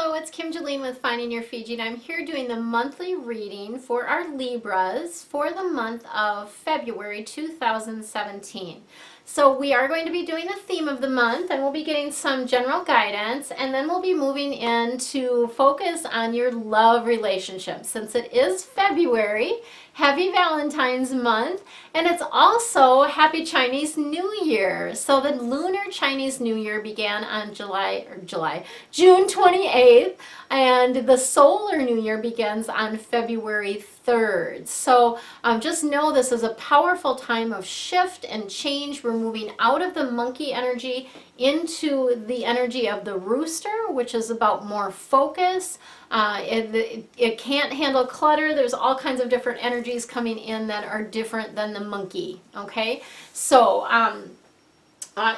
Hello, it's Kim Jolene with Finding Your Fiji, and I'm here doing the monthly reading for our Libras for the month of February 2017. So we are going to be doing the theme of the month, and we'll be getting some general guidance, and then we'll be moving in to focus on your love relationship. Since it is February, happy Valentine's month, and it's also happy Chinese New Year. So the lunar Chinese New Year began on June 28th, and the solar New Year begins on February 3rd. So just know this is a powerful time of shift and change. We're moving out of the monkey energy into the energy of the rooster, which is about more focus. It can't handle clutter. There's all kinds of different energies coming in that are different than the monkey, okay? So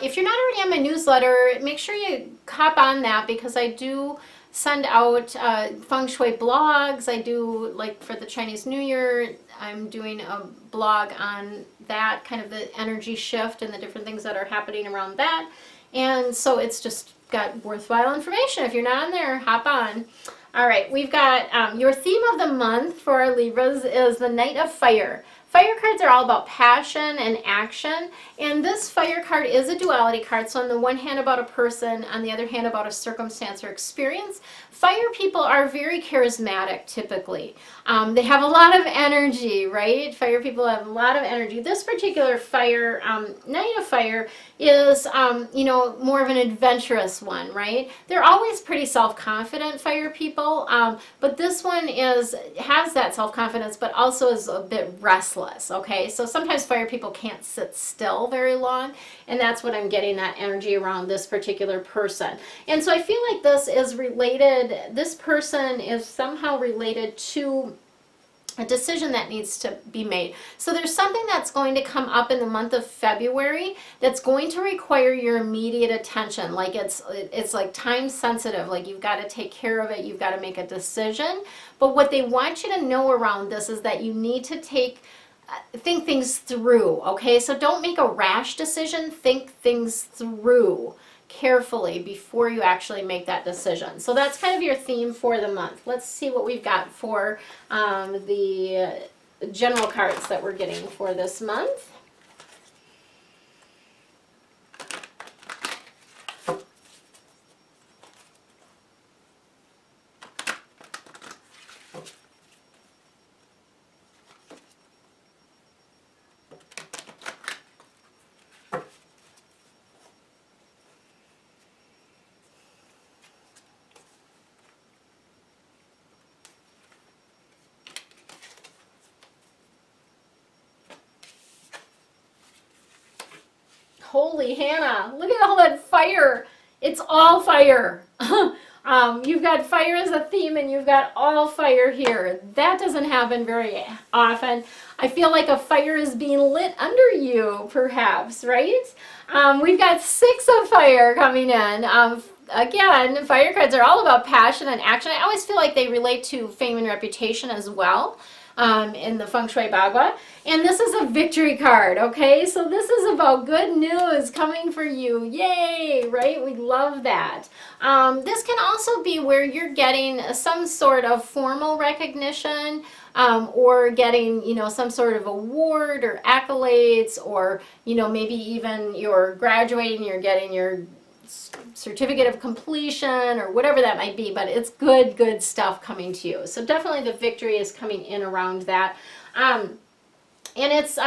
if you're not already on my newsletter, make sure you hop on that, because I do send out Feng Shui blogs. I do, like for the Chinese New Year, I'm doing a blog on that, kind of the energy shift and the different things that are happening around that. And so it's just got worthwhile information. If you're not on there, hop on. All right, we've got your theme of the month for our Libras is the Knight of Fire. Fire cards are all about passion and action, and this fire card is a duality card, so on the one hand about a person, on the other hand about a circumstance or experience. Fire people are very charismatic typically. They have a lot of energy, right? Fire people have a lot of energy. This particular fire, Knight of Fire, is you know, more of an adventurous one, right? They're always pretty self-confident, fire people, but this one has that self-confidence, but also is a bit restless, okay? So sometimes fire people can't sit still very long, and that's what I'm getting, that energy around this particular person. And so I feel like this is related, this person is somehow related to a decision that needs to be made. So there's something that's going to come up in the month of February that's going to require your immediate attention. Like it's like time sensitive, like you've got to take care of it, you've got to make a decision. But what they want you to know around this is that you need to think things through, okay? So don't make a rash decision, think things through carefully before you actually make that decision. So that's kind of your theme for the month. Let's see what we've got for the general cards that we're getting for this month. Holy Hannah, look at all that fire. It's all fire. You've got fire as a theme, and you've got all fire here. That doesn't happen very often. I feel like a fire is being lit under you, perhaps, right? We've got 6 of fire coming in. Again, fire cards are all about passion and action. I always feel like they relate to fame and reputation as well. In the Feng Shui Bagua. And this is a victory card, okay? So this is about good news coming for you. Yay, right? We love that. This can also be where you're getting some sort of formal recognition, or getting, you know, some sort of award or accolades, or, you know, maybe even you're graduating, you're getting your certificate of completion or whatever that might be, but it's good stuff coming to you. So definitely the victory is coming in around that. And it's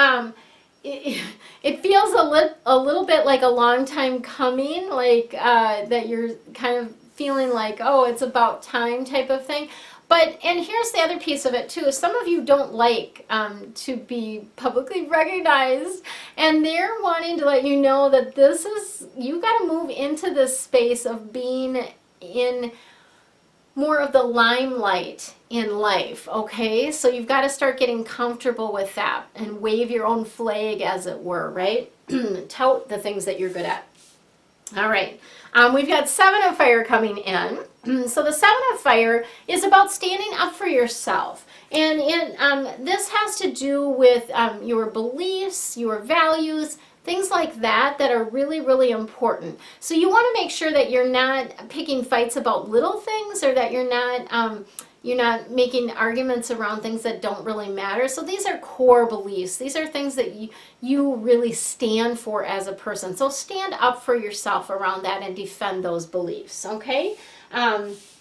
it feels a little bit like a long time coming, like that you're kind of feeling like, oh, it's about time type of thing. But, and here's the other piece of it too, some of you don't like to be publicly recognized, and they're wanting to let you know that this is, you got to move into this space of being in more of the limelight in life, okay? So you've got to start getting comfortable with that and wave your own flag, as it were, right? Tout the things that you're good at. All right, we've got 7 of fire coming in. So the 7 of fire is about standing up for yourself. And this has to do with your beliefs, your values, things like that that are really, really important. So you want to make sure that you're not picking fights about little things, or that you're not making arguments around things that don't really matter. So these are core beliefs. These are things that you really stand for as a person. So stand up for yourself around that and defend those beliefs, okay?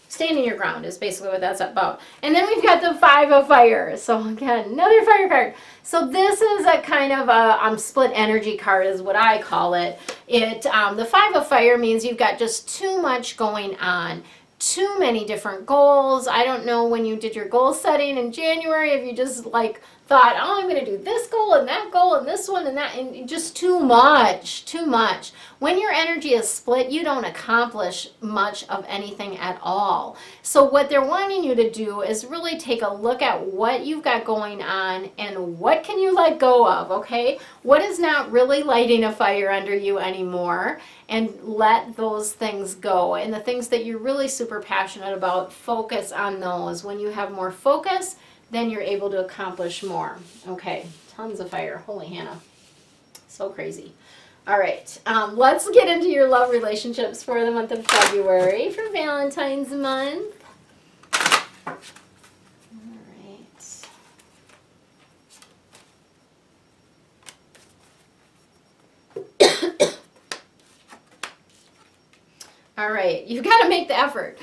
Standing your ground is basically what that's about. And then we've got the Five of Fire. So again, another fire card. So this is a kind of a split energy card is what I call it. The Five of Fire means you've got just too much going on. Too many different goals. I don't know when you did your goal setting in January, if you just like thought, oh, I'm going to do this goal and this one and that, and just too much. When your energy is split, you don't accomplish much of anything at all. So what they're wanting you to do is really take a look at what you've got going on and what can you let go of, okay? What is not really lighting a fire under you anymore, and let those things go. And the things that you're really super passionate about, focus on those. When you have more focus, then you're able to accomplish more. Okay, tons of fire. Holy Hannah. So crazy. All right, let's get into your love relationships for the month of February, for Valentine's month. All right. All right, you've got to make the effort.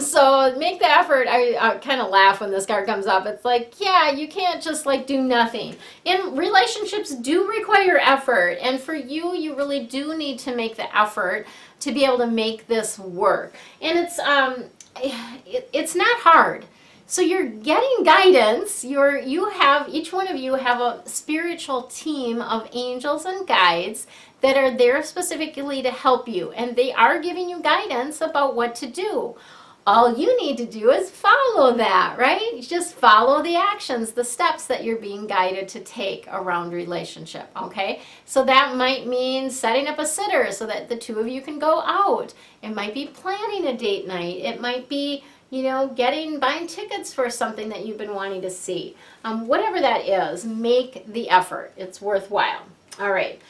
So make the effort. I kind of laugh when this card comes up. It's like, yeah, you can't just like do nothing. And relationships do require effort. And for you, you really do need to make the effort to be able to make this work. And it's not hard. So you're getting guidance. Each one of you have a spiritual team of angels and guides that are there specifically to help you, and they are giving you guidance about what to do. All you need to do is follow that, right? You just follow the actions, the steps that you're being guided to take around relationship, okay? So that might mean setting up a sitter so that the two of you can go out. It might be planning a date night. It might be, buying tickets for something that you've been wanting to see. Whatever that is, make the effort. It's worthwhile. All right.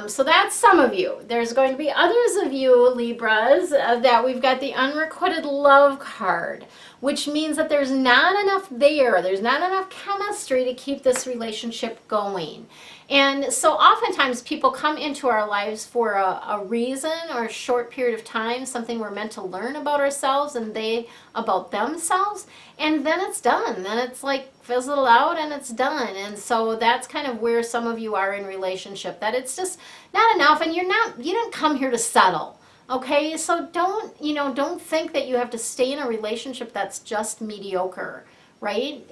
So that's some of you. There's going to be others of you, Libras, that we've got the unrequited love card, which means that there's not enough there. There's not enough chemistry to keep this relationship going. And so oftentimes people come into our lives for a reason or a short period of time, something we're meant to learn about ourselves and they about themselves, and then it's done. Then it's like fizzled out and it's done. And so that's kind of where some of you are in relationship, that it's just not enough, and you didn't come here to settle. Okay, so don't think that you have to stay in a relationship that's just mediocre, right?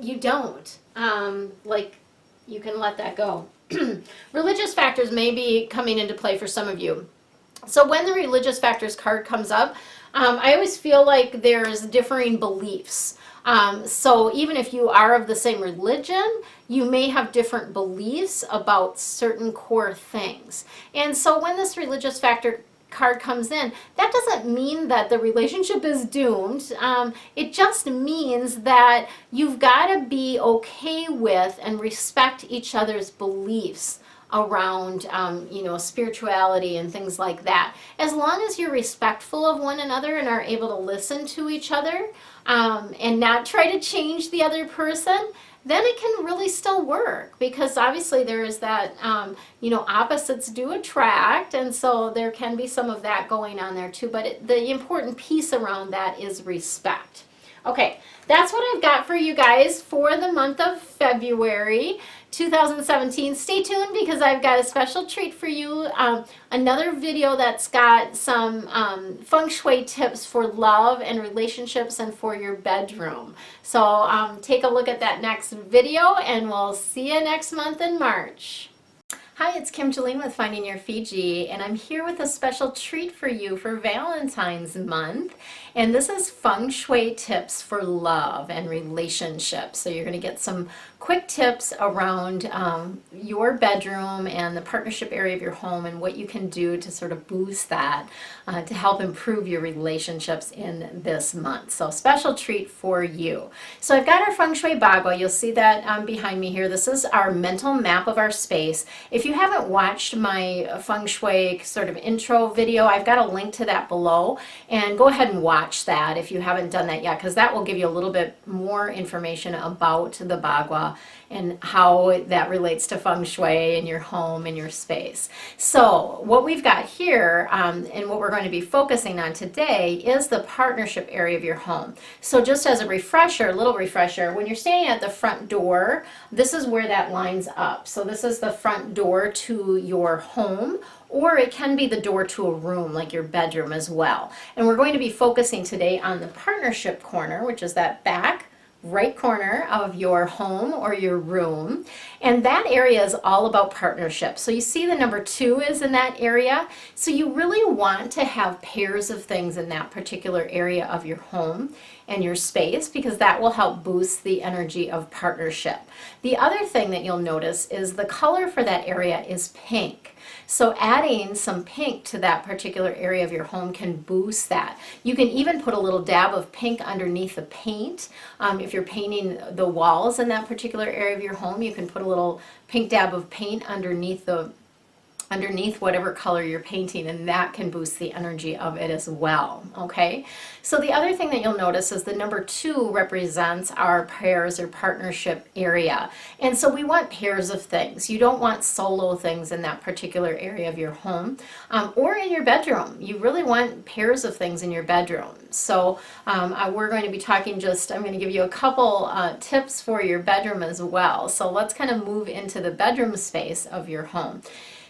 You don't. You can let that go. Religious factors may be coming into play for some of you. So when the religious factors card comes up, I always feel like there's differing beliefs. So even if you are of the same religion, you may have different beliefs about certain core things. And so when this religious factor card comes in, that doesn't mean that the relationship is doomed. It just means that you've got to be okay with and respect each other's beliefs around spirituality and things like that. As long as you're respectful of one another and are able to listen to each other and not try to change the other person, then it can really still work, because obviously there is that, opposites do attract, and so there can be some of that going on there too, but the important piece around that is respect. Okay, that's what I've got for you guys for the month of February 2017. Stay tuned, because I've got a special treat for you. Another video that's got some feng shui tips for love and relationships and for your bedroom. So take a look at that next video, and we'll see you next month in March. Hi, it's Kim Jolene with Finding Your Fiji, and I'm here with a special treat for you for Valentine's month. And this is feng shui tips for love and relationships. So you're going to get some quick tips around your bedroom and the partnership area of your home and what you can do to sort of boost that to help improve your relationships in this month. So special treat for you. So I've got our Feng Shui Bagua. You'll see that behind me here. This is our mental map of our space. If you haven't watched my Feng Shui sort of intro video, I've got a link to that below, and go ahead and watch that if you haven't done that yet, because that will give you a little bit more information about the Bagua and how that relates to Feng Shui in your home and your space. So what we've got here and what we're going to be focusing on today is the partnership area of your home. So just as a refresher, a little refresher, when you're standing at the front door, this is where that lines up. So this is the front door to your home, or it can be the door to a room like your bedroom as well. And we're going to be focusing today on the partnership corner, which is that back right corner of your home or your room. And that area is all about partnership. So you see the number 2 is in that area. So you really want to have pairs of things in that particular area of your home and your space, because that will help boost the energy of partnership. The other thing that you'll notice is the color for that area is pink. So adding some pink to that particular area of your home can boost that. You can even put a little dab of pink underneath the paint. If you're painting the walls in that particular area of your home, you can put a little pink dab of paint underneath whatever color you're painting, and that can boost the energy of it as well. Okay, so the other thing that you'll notice is the number 2 represents our pairs or partnership area, and so we want pairs of things. You don't want solo things in that particular area of your home or in your bedroom. You really want pairs of things in your bedroom. So we're going to be talking I'm going to give you a couple tips for your bedroom as well. So let's kind of move into the bedroom space of your home.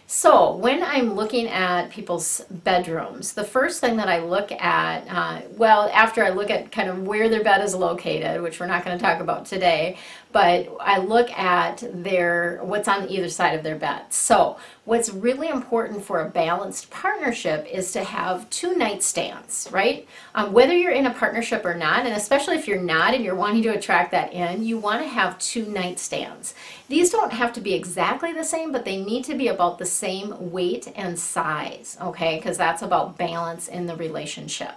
So when I'm looking at people's bedrooms, the first thing that I look at, well, after I look at kind of where their bed is located, which we're not going to talk about today, but I look at what's on either side of their bed. So what's really important for a balanced partnership is to have 2 nightstands, right? Whether you're in a partnership or not, and especially if you're not and you're wanting to attract that in, you want to have 2 nightstands. These don't have to be exactly the same, but they need to be about the same weight and size, okay? Because that's about balance in the relationship.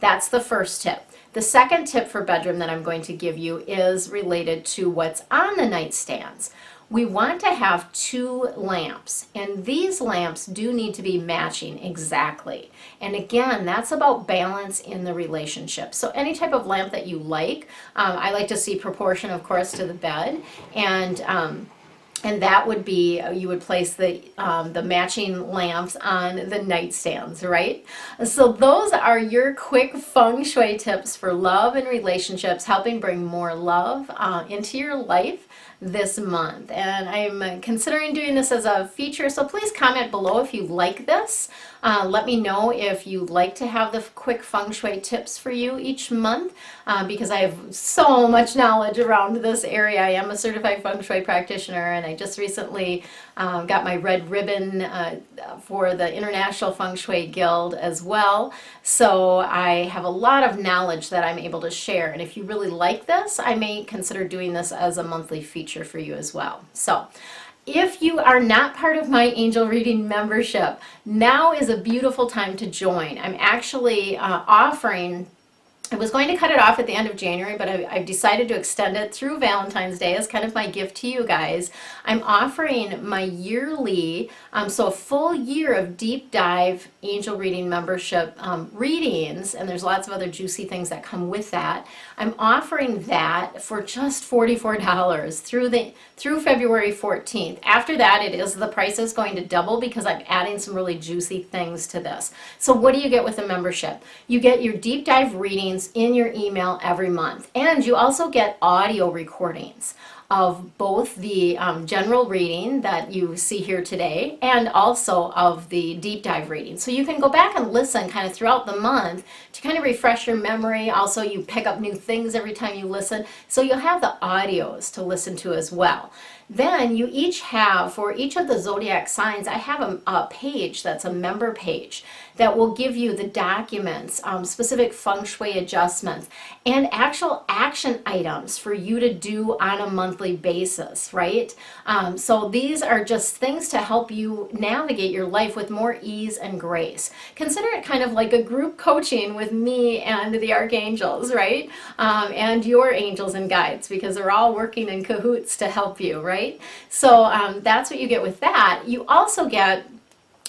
That's the first tip. The second tip for bedroom that I'm going to give you is related to what's on the nightstands. We want to have 2 lamps, and these lamps do need to be matching exactly. And again, that's about balance in the relationship. So any type of lamp that you like, I like to see proportion, of course, to the bed, and that would be, you would place the matching lamps on the nightstands, right? So those are your quick Feng Shui tips for love and relationships, helping bring more love into your life this month. And I'm considering doing this as a feature, so please comment below if you like this. Let me know if you'd like to have the quick Feng Shui tips for you each month, because I have so much knowledge around this area. I am a certified Feng Shui practitioner, and I just recently got my red ribbon for the International Feng Shui Guild as well. So I have a lot of knowledge that I'm able to share, and if you really like this, I may consider doing this as a monthly feature for you as well. So if you are not part of my angel reading membership, now is a beautiful time to join. I'm actually offering, I was going to cut it off at the end of January, but I've decided to extend it through Valentine's Day as kind of my gift to you guys. I'm offering my yearly, so a full year of deep dive angel reading membership readings, and there's lots of other juicy things that come with that. I'm offering that for just $44 through February 14th. After that, the price is going to double because I'm adding some really juicy things to this. So what do you get with the membership? You get your deep dive readings in your email every month, and you also get audio recordings of both the general reading that you see here today and also of the deep dive reading. So you can go back and listen kind of throughout the month to kind of refresh your memory. Also, you pick up new things every time you listen. So you'll have the audios to listen to as well. Then you each have, for each of the zodiac signs, I have a page that's a member page that will give you the documents, specific feng shui adjustments, and actual action items for you to do on a monthly basis, right? So these are just things to help you navigate your life with more ease and grace. Consider it kind of like a group coaching with me and the archangels, right? And your angels and guides, because they're all working in cahoots to help you, right? So that's what you get with that. You also get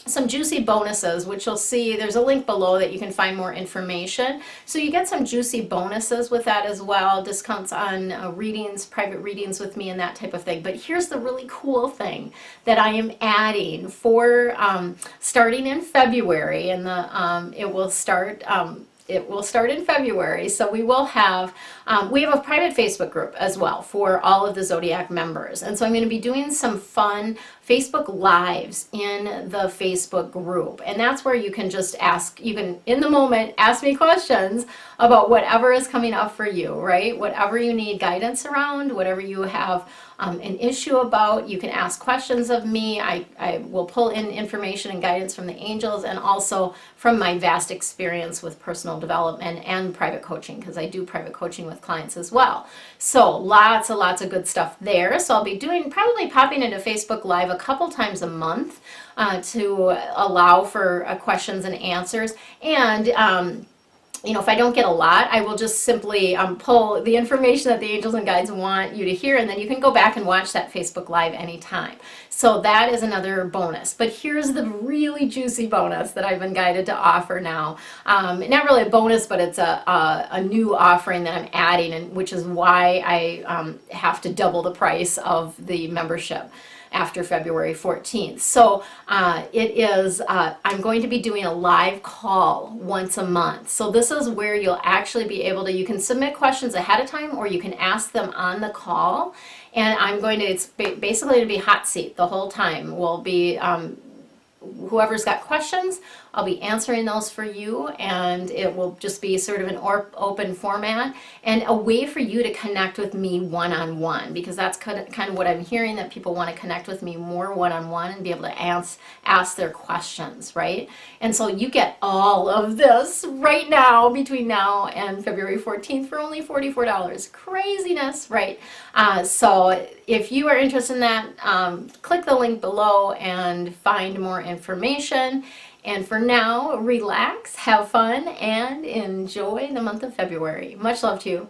some juicy bonuses, which you'll see, there's a link below that you can find more information. So you get some juicy bonuses with that as well, discounts on readings, private readings with me and that type of thing. But here's the really cool thing that I am adding for starting in February, and it will start in February, so we will have a private Facebook group as well for all of the Zodiac members. And so I'm going to be doing some fun Facebook Lives in the Facebook group. And that's where you can just ask, you can, in the moment, ask me questions about whatever is coming up for you, right? Whatever you need guidance around, whatever you have an issue about, you can ask questions of me. I will pull in information and guidance from the angels, and also from my vast experience with personal development and private coaching, because I do private coaching with clients as well. So lots and lots of good stuff there. So I'll be probably popping into Facebook Live a couple times a month to allow for questions and answers. And if I don't get a lot, I will just simply pull the information that the angels and guides want you to hear, and then you can go back and watch that Facebook Live anytime. So that is another bonus. But here's the really juicy bonus that I've been guided to offer now. Not really a bonus, but it's a new offering that I'm adding, and which is why I have to double the price of the membership after February 14th. So I'm going to be doing a live call once a month. So this is where you'll actually be able to, you can submit questions ahead of time, or you can ask them on the call. And it's basically to be hot seat the whole time. We'll be, whoever's got questions, I'll be answering those for you, and it will just be sort of an open format and a way for you to connect with me one-on-one, because that's kind of what I'm hearing, that people want to connect with me more one-on-one and be able to ask their questions, right? And so you get all of this right now, between now and February 14th, for only $44. Craziness, right? So if you are interested in that, click the link below and find more information. And for now, relax, have fun, and enjoy the month of February. Much love to you.